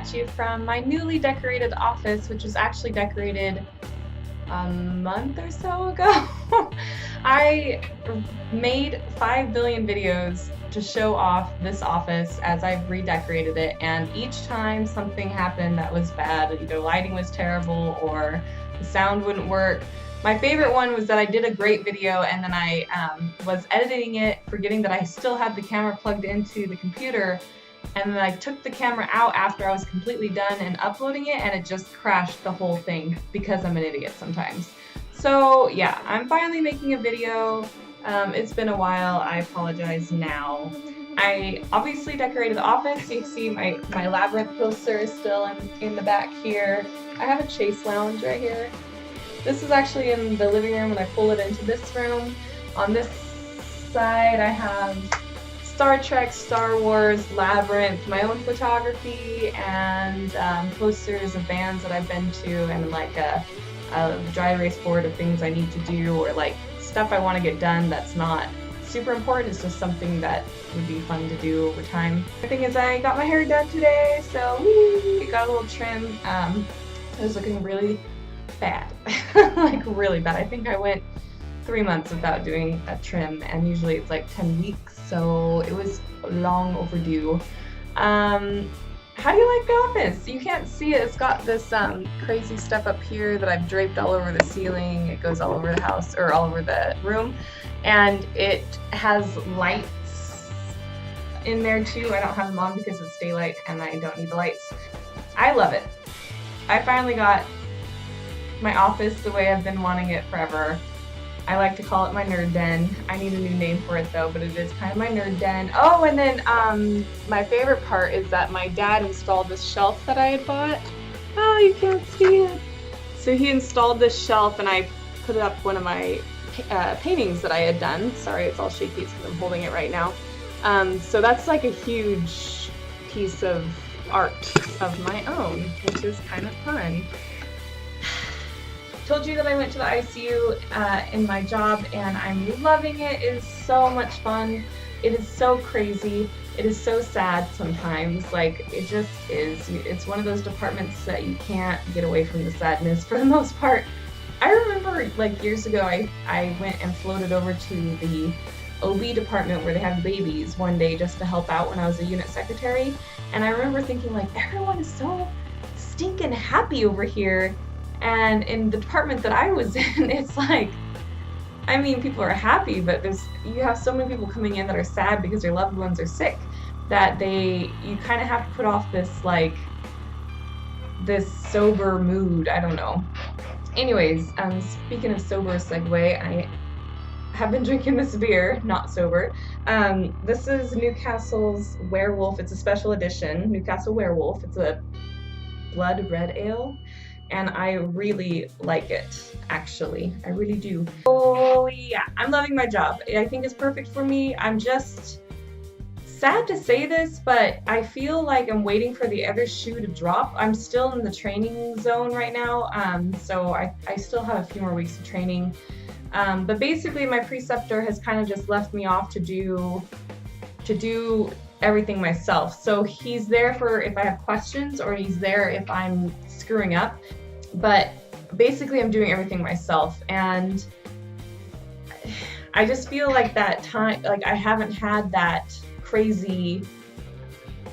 at you from my newly decorated office, which was actually decorated a month or so ago. I made 5 billion videos to show off this office as I've redecorated it, and each time something happened that was bad, either lighting was terrible or the sound wouldn't work. My favorite one was that I did a great video and then I was editing it, forgetting that I still had the camera plugged into the computer, and then I took the camera out after I was completely done and uploading it, and it just crashed the whole thing because I'm an idiot sometimes. So yeah, I'm finally making a video. It's been a while, I apologize now. I obviously decorated the office. You see my Labyrinth poster is still in the back here. I have a Chase lounge right here. This is actually in the living room and I pull it into this room. On this side I have Star Trek, Star Wars, Labyrinth, my own photography, and posters of bands that I've been to, and like a dry erase board of things I need to do, or like stuff I want to get done that's not super important. It's just something that would be fun to do over time. The thing is, I got my hair done today, so woo, got a little trim. It was looking really bad, like really bad. I think I went 3 months without doing a trim, and usually it's like 10 weeks, so it was long overdue. How do you like the office? You can't see it. It's got this crazy stuff up here that I've draped all over the ceiling. It goes all over the house, or all over the room, and it has lights in there too. I don't have them on because it's daylight and I don't need the lights. I love it. I finally got my office the way I've been wanting it forever. I like to call it my nerd den. I need a new name for it though, but it is kind of my nerd den. Oh, and then my favorite part is that my dad installed this shelf that I had bought. Oh, you can't see it. So he installed this shelf and I put up one of my paintings that I had done. Sorry, it's all shaky because I'm holding it right now. So that's like a huge piece of art of my own, which is kind of fun. Told you that I went to the ICU in my job and I'm loving it. It is so much fun. It is so crazy. It is so sad sometimes. Like, it just is. It's one of those departments that you can't get away from the sadness for the most part. I remember like years ago I went and floated over to the OB department where they have babies one day just to help out when I was a unit secretary, and I remember thinking like, everyone is so stinking happy over here. And in the department that I was in, it's like, I mean, people are happy, but you have so many people coming in that are sad because their loved ones are sick, that you kind of have to put off this like this sober mood. I don't know. Anyways, speaking of sober segue, I have been drinking this beer, not sober. This is Newcastle's Werewolf. It's a special edition, Newcastle Werewolf. It's a blood red ale. And I really like it, actually. I really do. Oh yeah, I'm loving my job. I think it's perfect for me. I'm just sad to say this, but I feel like I'm waiting for the other shoe to drop. I'm still in the training zone right now, so I still have a few more weeks of training. But basically my preceptor has kind of just left me off to do everything myself. So he's there for if I have questions, or he's there if I'm screwing up, but basically I'm doing everything myself, and I just feel like that time, like I haven't had that crazy,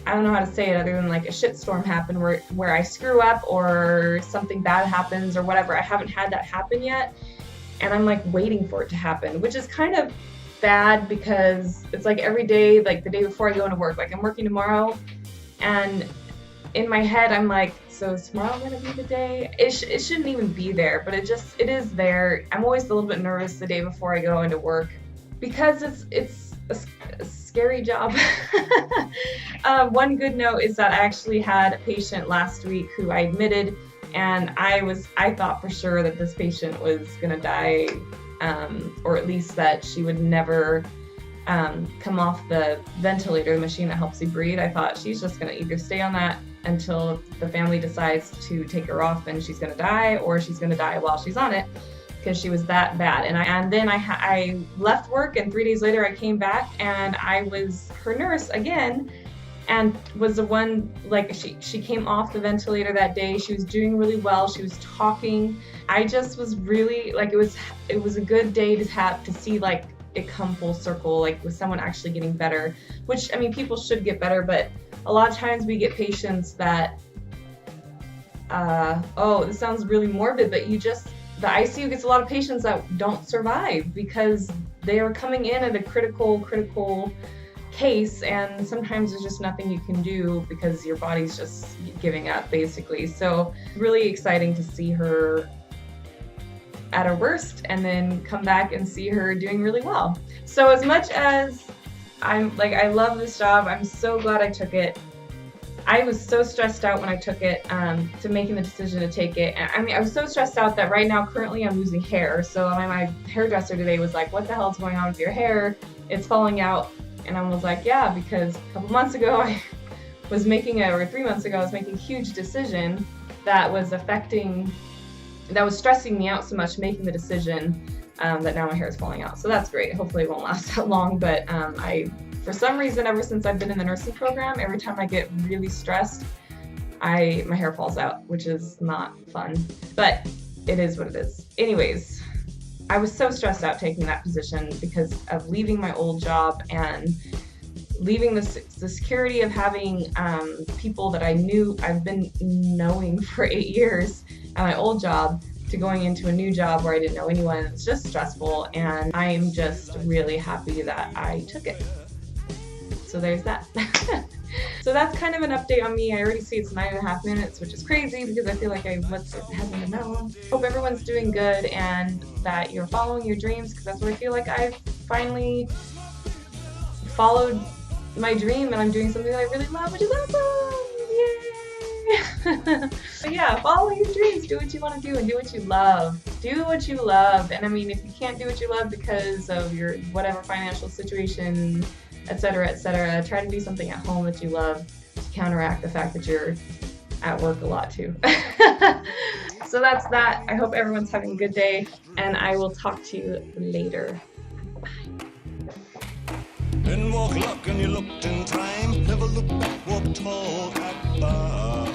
I don't know how to say it other than like a shitstorm happen where I screw up or something bad happens or whatever. I haven't had that happen yet, and I'm like waiting for it to happen, which is kind of bad because it's like every day, like the day before I go into work, like I'm working tomorrow, and in my head I'm like, so is tomorrow gonna be the day? It shouldn't even be there, but it is there. I'm always a little bit nervous the day before I go into work because it's a scary job. One good note is that I actually had a patient last week who I admitted, and I thought for sure that this patient was gonna die, or at least that she would never come off the ventilator, the machine that helps you breathe. I thought she's just gonna either stay on that until the family decides to take her off and she's gonna die, or she's gonna die while she's on it, because she was that bad. And then I left work, and 3 days later I came back and I was her nurse again, and was the one, like, she came off the ventilator that day. She was doing really well. She was talking. I just was really, like, it was a good day to see, like, it come full circle, like with someone actually getting better, which, I mean, people should get better, but a lot of times we get patients that, oh, this sounds really morbid, but the ICU gets a lot of patients that don't survive because they are coming in at a critical case, and sometimes there's just nothing you can do because your body's just giving up, basically. So really exciting to see her at her worst and then come back and see her doing really well. So as much as I love this job, I'm so glad I took it. I was so stressed out when I took it, to making the decision to take it. I mean, I was so stressed out that right now, currently, I'm losing hair. So my hairdresser today was like, "What the hell's going on with your hair? It's falling out." And I was like, "Yeah, because a couple months ago, or 3 months ago, I was making a huge decision that was stressing me out so much, making the decision, that now my hair is falling out." So that's great. Hopefully it won't last that long, but for some reason, ever since I've been in the nursing program, every time I get really stressed, my hair falls out, which is not fun, but it is what it is. Anyways, I was so stressed out taking that position because of leaving my old job and leaving the security of having people that I've been knowing for 8 years at my old job, to going into a new job where I didn't know anyone. It's just stressful, and I am just really happy that I took it. So there's that. So that's kind of an update on me. I already see it's 9.5 minutes, which is crazy because I feel like it hasn't been that long. Hope everyone's doing good and that you're following your dreams, because that's what I feel like I've finally followed my dream and I'm doing something that I really love, which is awesome! Yay! So yeah, follow your dreams, do what you want to do and do what you love. Do what you love. And I mean, if you can't do what you love because of your whatever financial situation, etc., try to do something at home that you love to counteract the fact that you're at work a lot too. So that's that. I hope everyone's having a good day, and I will talk to you later. Then walk luck and you looked in time. Never look back, walk tall, act fast.